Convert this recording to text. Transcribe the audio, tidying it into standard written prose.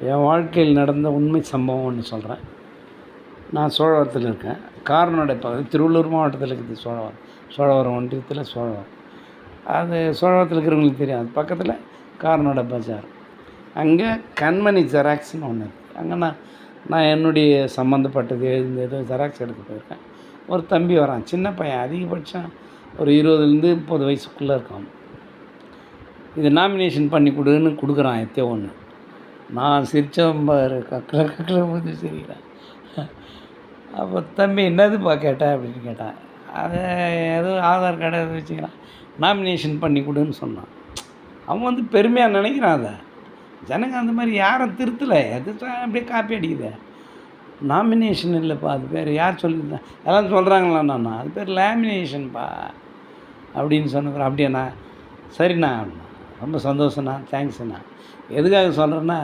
என் வாழ்க்கையில் நடந்த உண்மை சம்பவம் ஒன்று சொல்கிறேன். நான் சோழவரத்தில் இருக்கேன். காரனடை பகுதி திருவள்ளூர் மாவட்டத்தில் இருக்குது. சோழவரம் ஒன்றியத்தில் சோழவரம். அது சோழவரத்தில் இருக்கிறவங்களுக்கு தெரியும். அது பக்கத்தில் காரனடை பஜார். அங்கே கண்மணி ஜெராக்ஸ்னு ஒன்று இருக்குது. அங்கே நான் என்னுடைய சம்மந்தப்பட்டது எழுந்தது ஜெராக்ஸ் எடுக்க போயிருக்கேன். ஒரு தம்பி வரான், சின்ன பையன், அதிகபட்சம் ஒரு 20லேருந்து 30 வயசுக்குள்ளே இருக்கான். இது நாமினேஷன் பண்ணி கொடுன்னு கொடுக்குறான் எத்தையோ ஒன்று. நான் சிரித்தவன் பாரு, கக்கில் வந்து சிரிக்கிறேன். அப்போ தம்பி என்னதுப்பா கேட்டேன் அப்படின்னு கேட்டான். அதை ஏதோ ஆதார் கார்டு எதுவும் வச்சுக்கிறான், நாமினேஷன் பண்ணி கொடுன்னு சொன்னான். அவன் வந்து பெருமையாக நினைக்கிறான். அதை ஜனங்க அந்த மாதிரி யாரும் திருத்தலை, எது அப்படியே காப்பி அடிக்குது. நாமினேஷன் இல்லைப்பா, அது பேர் யார் சொல்லியிருந்தேன், எல்லாம் சொல்கிறாங்களா, அது பேர் லேமினேஷன்ப்பா அப்படின்னு சொன்ன. அப்படியாண்ணா, சரிண்ணா, ரொம்ப சந்தோஷண்ணா, தேங்க்ஸ்ண்ணா. எதுக்காக சொல்கிறேன்னா